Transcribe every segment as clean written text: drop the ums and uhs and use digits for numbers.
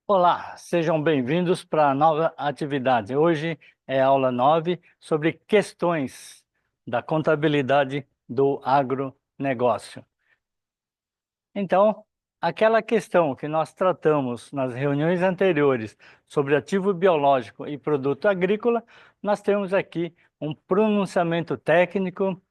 Olá, sejam bem-vindos para a nova atividade. Hoje é a aula 9 sobre questões da contabilidade do agronegócio. Então, aquela questão que nós tratamos nas reuniões anteriores sobre ativo biológico e produto agrícola, nós temos aqui um pronunciamento técnico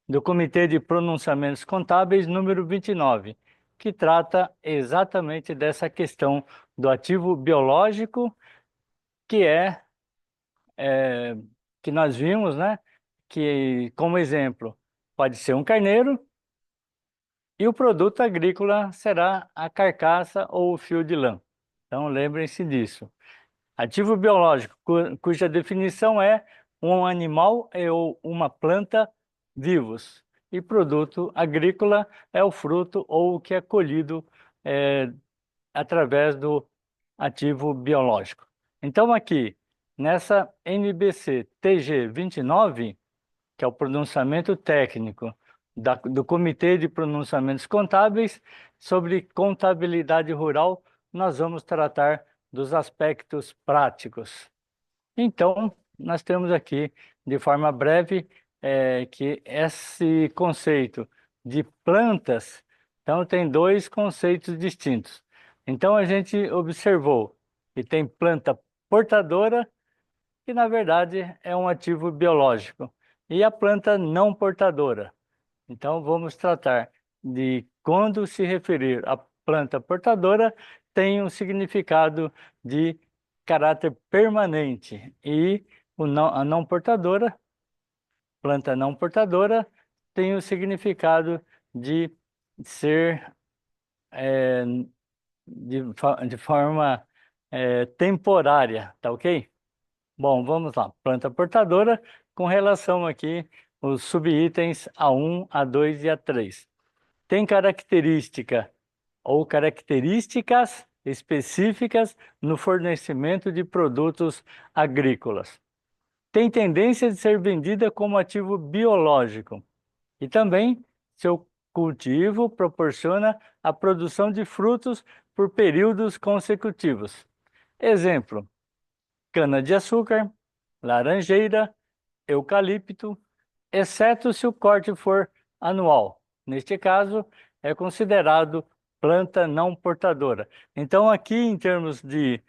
do Comitê de Pronunciamentos Contábeis número 29, que trata exatamente dessa questão do ativo biológico, que é que nós vimos, né? Que, como exemplo, pode ser um carneiro e o produto agrícola será a carcaça ou o fio de lã. Então, lembrem-se disso. Ativo biológico, cuja definição é um animal ou uma planta vivos. E produto agrícola é o fruto ou o que é colhido através do ativo biológico. Então, aqui, nessa NBC TG 29, que é o pronunciamento técnico do Comitê de Pronunciamentos Contábeis sobre contabilidade rural, nós vamos tratar dos aspectos práticos. Então, nós temos aqui, de forma breve, que esse conceito de plantas, então tem dois conceitos distintos. Então, a gente observou que tem planta portadora, que na verdade é um ativo biológico, e a planta não portadora. Então, vamos tratar de quando se referir à planta portadora, tem um significado de caráter permanente e a não portadora, planta não portadora, tem o significado de ser de forma temporária, tá ok? Bom, vamos lá. Planta portadora com relação aqui os subitens A1, A2 e A3. Tem característica ou características específicas no fornecimento de produtos agrícolas. Tem tendência de ser vendida como ativo biológico e também seu cultivo proporciona a produção de frutos por períodos consecutivos. Exemplo: cana-de-açúcar, laranjeira, eucalipto, exceto se o corte for anual. Neste caso, é considerado planta não portadora. Então, aqui, em termos de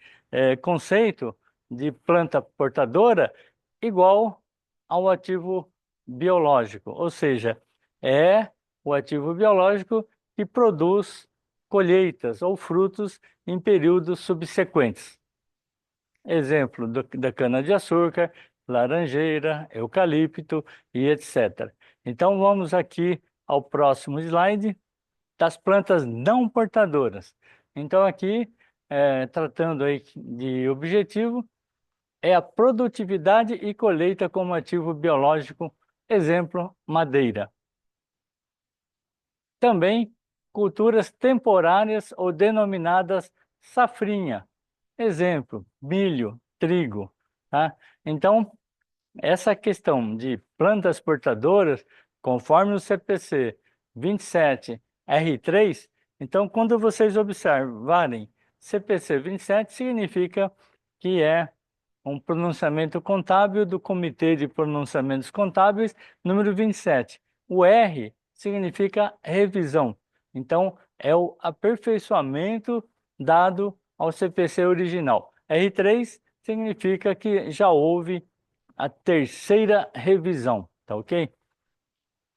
conceito de planta portadora, igual ao ativo biológico, ou seja, é o ativo biológico que produz colheitas ou frutos em períodos subsequentes. Exemplo da cana-de-açúcar, laranjeira, eucalipto e etc. Então, vamos aqui ao próximo slide das plantas não portadoras. Então, aqui, tratando aí de objetivo, é a produtividade e colheita como ativo biológico, exemplo, madeira. Também culturas temporárias ou denominadas safrinha, exemplo, milho, trigo, tá? Então, essa questão de plantas portadoras, conforme o CPC 27R3, então, quando vocês observarem CPC 27, significa que é um pronunciamento contábil do Comitê de Pronunciamentos Contábeis, número 27. O R significa revisão. Então, é o aperfeiçoamento dado ao CPC original. R3 significa que já houve a terceira revisão, tá ok?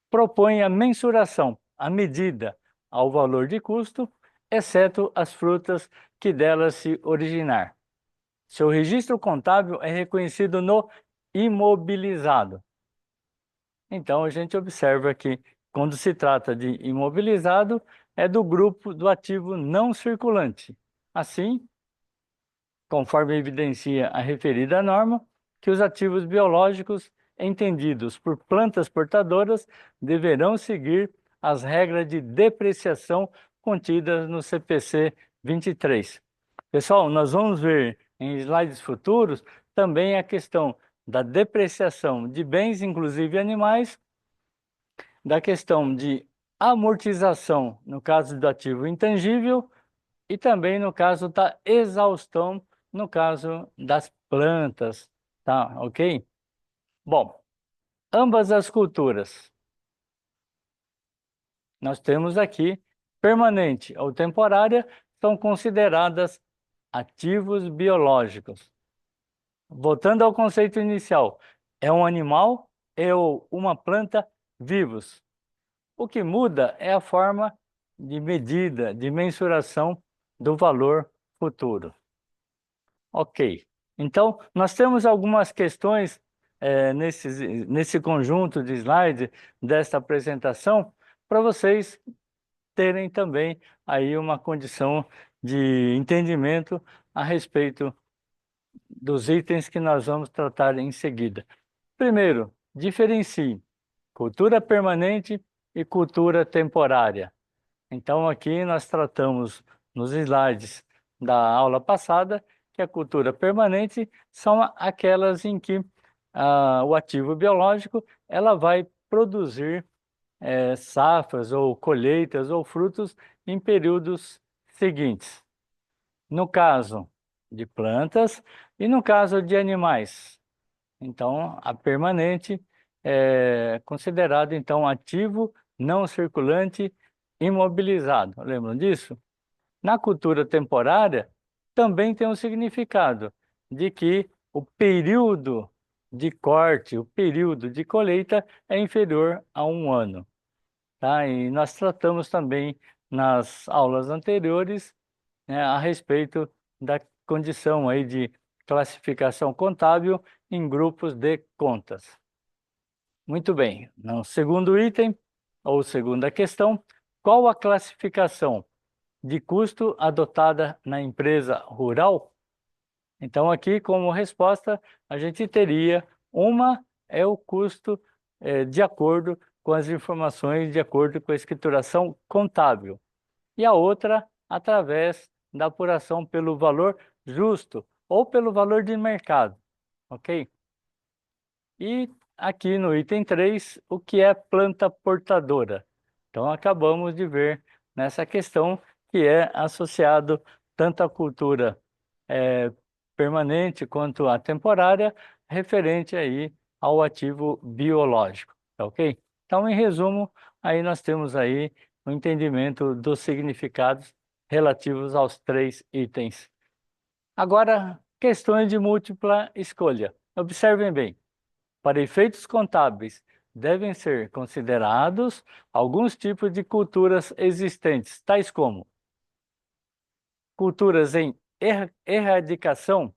Propõe a mensuração, a medida ao valor de custo, exceto as frutas que delas se originar. Seu registro contábil é reconhecido no imobilizado. Então, a gente observa que, quando se trata de imobilizado, é do grupo do ativo não circulante. Assim, conforme evidencia a referida norma, que os ativos biológicos entendidos por plantas portadoras deverão seguir as regras de depreciação contidas no CPC 23. Pessoal, nós vamos ver em slides futuros também a questão da depreciação de bens, inclusive animais, da questão de amortização, no caso do ativo intangível, e também no caso da exaustão, no caso das plantas, tá? Ok? Bom, ambas as culturas, nós temos aqui permanente ou temporária, são consideradas ativos biológicos. Voltando ao conceito inicial, é um animal ou uma planta vivos. O que muda é a forma de medida, de mensuração do valor futuro. Ok. Então, nós temos algumas questões nesse conjunto de slides desta apresentação para vocês terem também aí uma condição de entendimento a respeito dos itens que nós vamos tratar em seguida. Primeiro, diferencie cultura permanente e cultura temporária. Então, aqui nós tratamos nos slides da aula passada que a cultura permanente são aquelas em que o ativo biológico ela vai produzir safras ou colheitas ou frutos em períodos seguintes. No caso de plantas e no caso de animais. Então, a permanente é considerado então ativo não circulante imobilizado. Lembram disso? Na cultura temporária, também tem um significado de que o período de corte, o período de colheita é inferior a um ano. Tá? E nós tratamos também nas aulas anteriores, né, a respeito da condição aí de classificação contábil em grupos de contas. Muito bem. No segundo item, ou segunda questão, qual a classificação de custo adotada na empresa rural? Então, aqui, como resposta, a gente teria uma é o custo de acordo com as informações, de acordo com a escrituração contábil. E a outra, através da apuração pelo valor justo ou pelo valor de mercado, ok? E aqui no item 3, o que é planta portadora? Então, acabamos de ver nessa questão que é associado tanto à cultura permanente quanto à temporária, referente aí ao ativo biológico, tá ok? Então, em resumo, aí nós temos aí o entendimento dos significados relativos aos 3 itens. Agora, questões de múltipla escolha. Observem bem. Para efeitos contábeis, devem ser considerados alguns tipos de culturas existentes, tais como culturas em erradicação,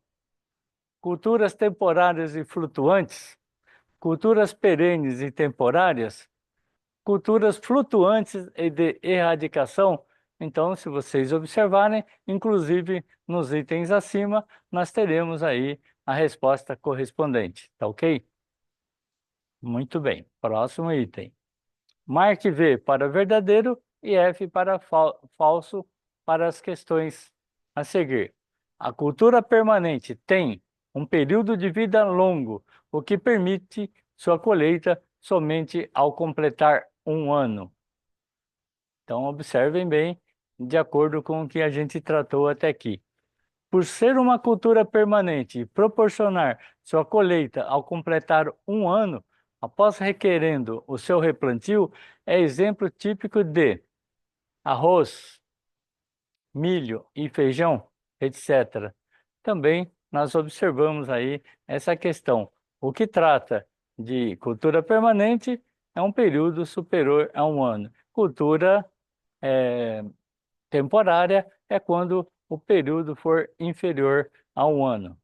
culturas temporárias e flutuantes, culturas perenes e temporárias, culturas flutuantes e de erradicação. Então, se vocês observarem, inclusive nos itens acima, nós teremos aí a resposta correspondente, tá ok? Muito bem. Próximo item. Marque V para verdadeiro e F para falso para as questões a seguir. A cultura permanente tem um período de vida longo, o que permite sua colheita somente ao completar um ano. Então, observem bem, de acordo com o que a gente tratou até aqui. Por ser uma cultura permanente e proporcionar sua colheita ao completar um ano, após requerendo o seu replantio, é exemplo típico de arroz, milho e feijão, etc. Também nós observamos aí essa questão. O que trata de cultura permanente é um período superior a um ano. Cultura temporária é quando o período for inferior a um ano.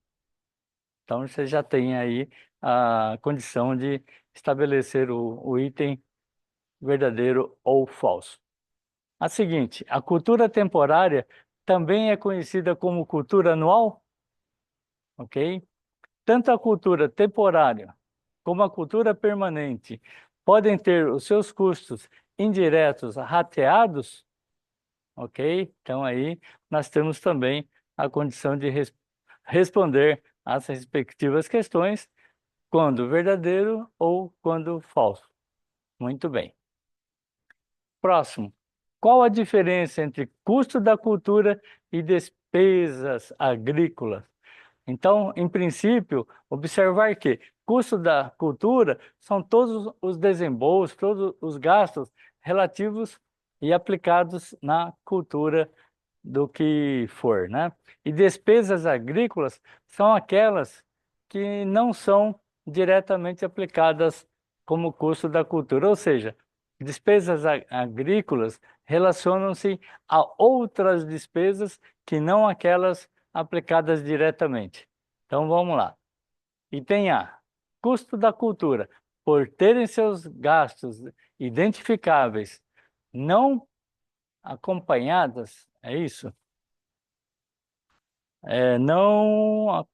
Então, você já tem aí a condição de estabelecer o item verdadeiro ou falso. A seguinte, a cultura temporária também é conhecida como cultura anual, ok? Tanto a cultura temporária como a cultura permanente podem ter os seus custos indiretos rateados, ok? Então aí nós temos também a condição de responder às respectivas questões quando verdadeiro ou quando falso. Muito bem. Próximo. Qual a diferença entre custo da cultura e despesas agrícolas? Então, em princípio, observar que custo da cultura são todos os desembolsos, todos os gastos relativos e aplicados na cultura do que for, né? E despesas agrícolas são aquelas que não são diretamente aplicadas como custo da cultura, ou seja, despesas agrícolas relacionam-se a outras despesas que não aquelas aplicadas diretamente. Então vamos lá. Item A. Custo da cultura. Por terem seus gastos identificáveis não acompanhadas, é isso? Não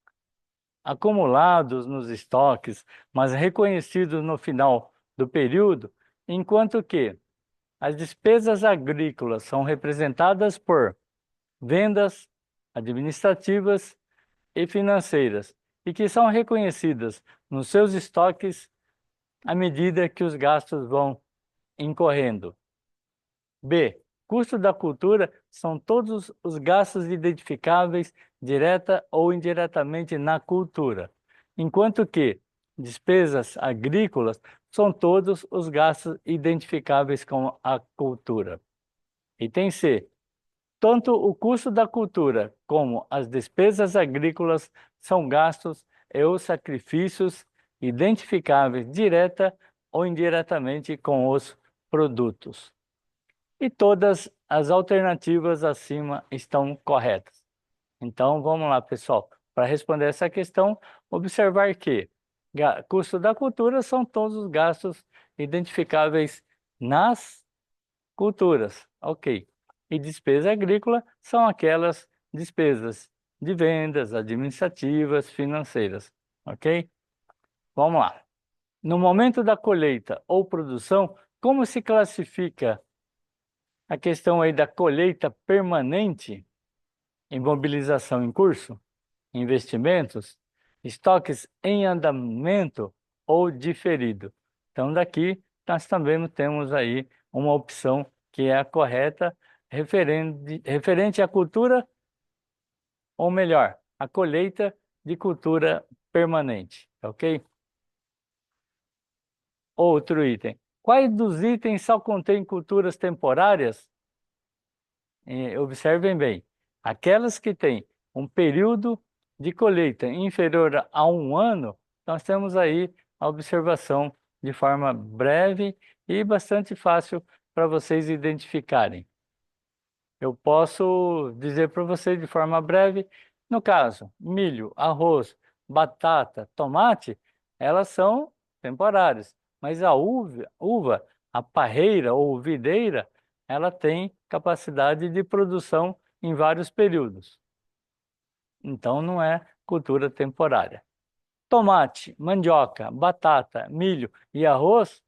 acumulados nos estoques, mas reconhecidos no final do período, enquanto que as despesas agrícolas são representadas por vendas administrativas e financeiras e que são reconhecidas nos seus estoques à medida que os gastos vão incorrendo. B. Custo da cultura são todos os gastos identificáveis direta ou indiretamente na cultura, enquanto que despesas agrícolas são todos os gastos identificáveis com a cultura. Item C. Tanto o custo da cultura como as despesas agrícolas são gastos e os sacrifícios identificáveis direta ou indiretamente com os produtos. E todas as alternativas acima estão corretas. Então, vamos lá, pessoal. Para responder essa questão, observar que custo da cultura são todos os gastos identificáveis nas culturas. Ok. E despesa agrícola são aquelas despesas de vendas, administrativas, financeiras. Ok? Vamos lá. No momento da colheita ou produção, como se classifica a questão aí da colheita permanente, imobilização em curso, investimentos, estoques em andamento ou diferido? Então, daqui nós também temos aí uma opção que é a correta, referente à cultura, ou melhor, a colheita de cultura permanente, ok? Outro item. Quais dos itens só contêm culturas temporárias? Observem bem, aquelas que têm um período de colheita inferior a um ano, nós temos aí a observação de forma breve e bastante fácil para vocês identificarem. Eu posso dizer para vocês de forma breve, no caso, milho, arroz, batata, tomate, elas são temporárias, mas a uva, a parreira ou videira, ela tem capacidade de produção em vários períodos. Então não é cultura temporária. Tomate, mandioca, batata, milho e arroz,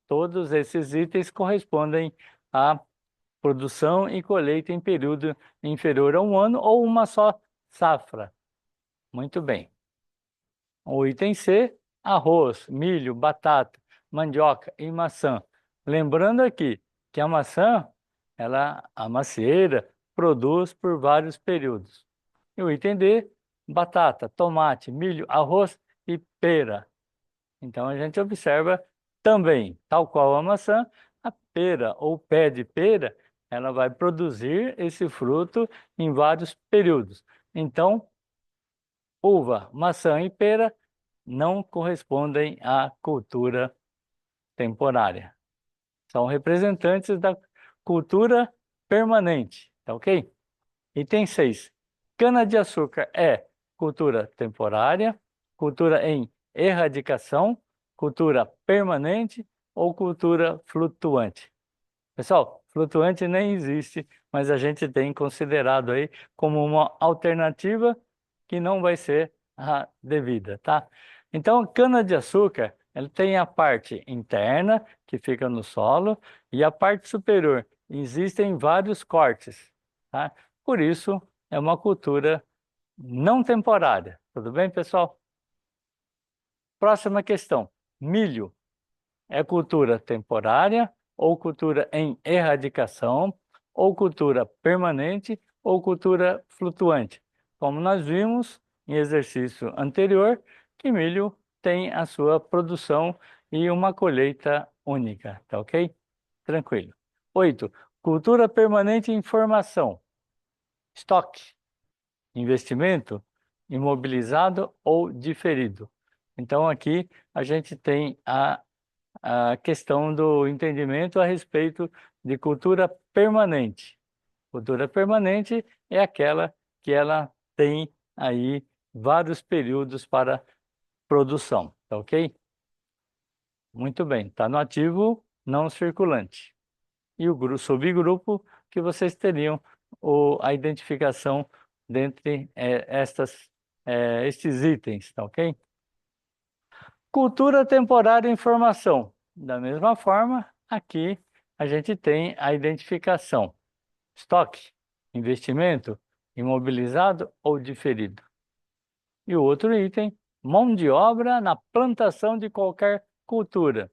todos esses itens correspondem a produção e colheita em período inferior a um ano ou uma só safra. Muito bem. O item C, arroz, milho, batata, mandioca e maçã. Lembrando aqui que a maçã, a macieira, produz por vários períodos. E o item D, batata, tomate, milho, arroz e pera. Então a gente observa também, tal qual a maçã, a pera ou pé de pera, ela vai produzir esse fruto em vários períodos. Então, uva, maçã e pera não correspondem à cultura temporária. São representantes da cultura permanente, tá ok? Item 6. Cana-de-açúcar é cultura temporária, cultura em erradicação, cultura permanente ou cultura flutuante? Pessoal, flutuante nem existe, mas a gente tem considerado aí como uma alternativa que não vai ser a devida, tá? Então, cana-de-açúcar, ela tem a parte interna, que fica no solo, e a parte superior. Existem vários cortes, tá? Por isso, é uma cultura não temporária. Tudo bem, pessoal? Próxima questão. Milho é cultura temporária ou cultura em erradicação? ou cultura permanente ou cultura flutuante. Como nós vimos em exercício anterior, que milho tem a sua produção e uma colheita única, tá ok? Tranquilo. 8. Cultura permanente em formação. Estoque, investimento, imobilizado ou diferido. Então aqui a gente tem a questão do entendimento a respeito de cultura permanente. Cultura permanente é aquela que ela tem aí vários períodos para produção, tá ok? Muito bem, está no ativo não circulante. E o subgrupo que vocês teriam a identificação dentre estes itens, tá ok? Cultura temporária em formação. Da mesma forma, aqui a gente tem a identificação. Estoque, investimento, imobilizado ou diferido. E o outro item, mão de obra na plantação de qualquer cultura.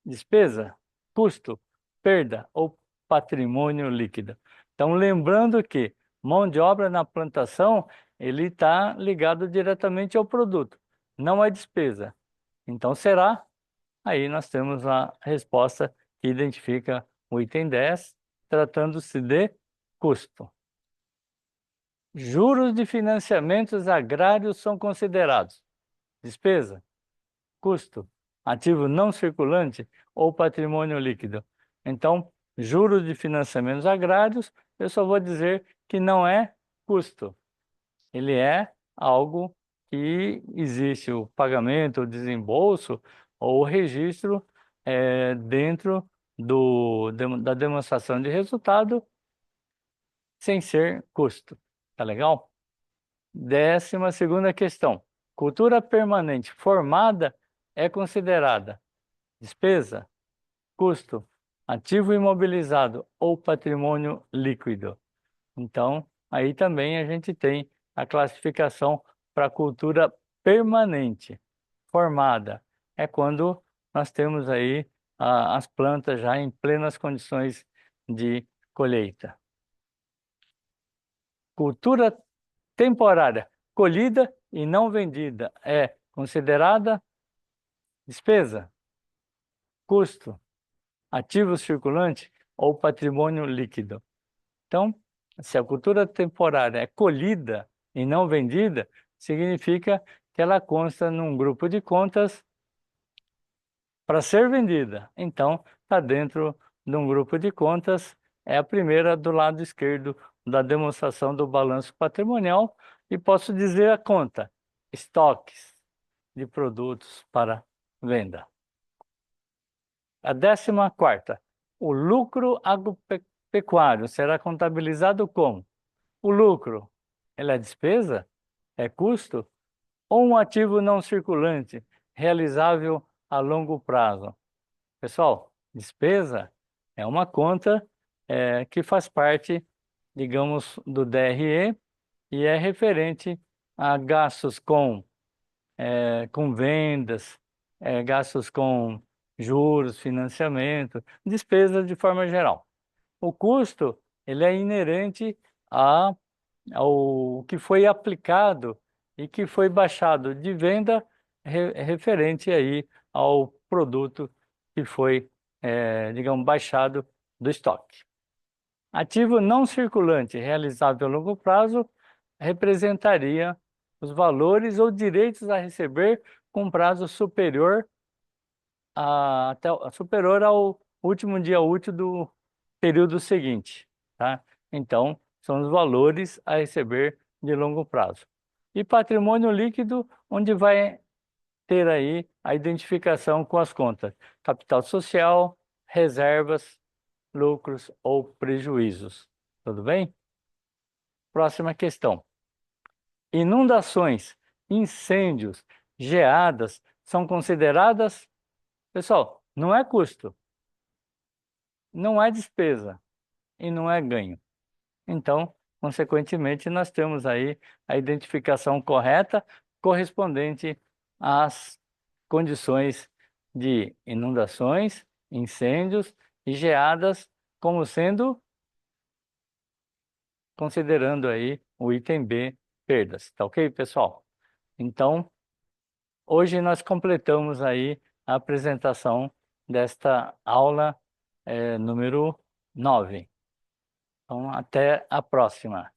Despesa, custo, perda ou patrimônio líquido. Então, lembrando que mão de obra na plantação, ele está ligado diretamente ao produto, não é despesa. Então, será? Aí nós temos a resposta que identifica o item 10, tratando-se de custo. Juros de financiamentos agrários são considerados despesa, custo, ativo não circulante ou patrimônio líquido. Então, juros de financiamentos agrários, eu só vou dizer que não é custo. Ele é algo que existe o pagamento, o desembolso ou o registro dentro da demonstração de resultado sem ser custo. Tá legal? 12ª questão. Cultura permanente formada é considerada despesa, custo, ativo imobilizado ou patrimônio líquido. Então, aí também a gente tem a classificação para cultura permanente. Formada é quando nós temos aí as plantas já em plenas condições de colheita. Cultura temporária, colhida e não vendida, é considerada despesa, custo, ativo circulante ou patrimônio líquido. Então, se a cultura temporária é colhida e não vendida, significa que ela consta num grupo de contas para ser vendida. Então, está dentro de um grupo de contas, é a primeira do lado esquerdo da demonstração do balanço patrimonial, e posso dizer a conta: estoques de produtos para venda. A 14ª, o lucro agropecuário será contabilizado como? O lucro, ele é despesa? É custo? Ou um ativo não circulante, realizável a longo prazo? Pessoal, despesa é uma conta que faz parte, digamos, do DRE e é referente a gastos com vendas, gastos com juros, financiamento, despesas de forma geral. O custo, ele é inerente ao que foi aplicado e que foi baixado de venda referente aí ao produto que foi, digamos, baixado do estoque. Ativo não circulante realizável a longo prazo representaria os valores ou direitos a receber com prazo superior ao último dia útil do período seguinte, tá? Então, são os valores a receber de longo prazo. E patrimônio líquido, onde vai ter aí a identificação com as contas: capital social, reservas, lucros ou prejuízos. Tudo bem? Próxima questão. Inundações, incêndios, geadas são consideradas, pessoal, não é custo, não é despesa e não é ganho. Então, consequentemente, nós temos aí a identificação correta correspondente às condições de inundações, incêndios e geadas como sendo considerando aí o item B, perdas. Tá ok, pessoal? Então, hoje nós completamos aí a apresentação desta aula número 9. Então, até a próxima.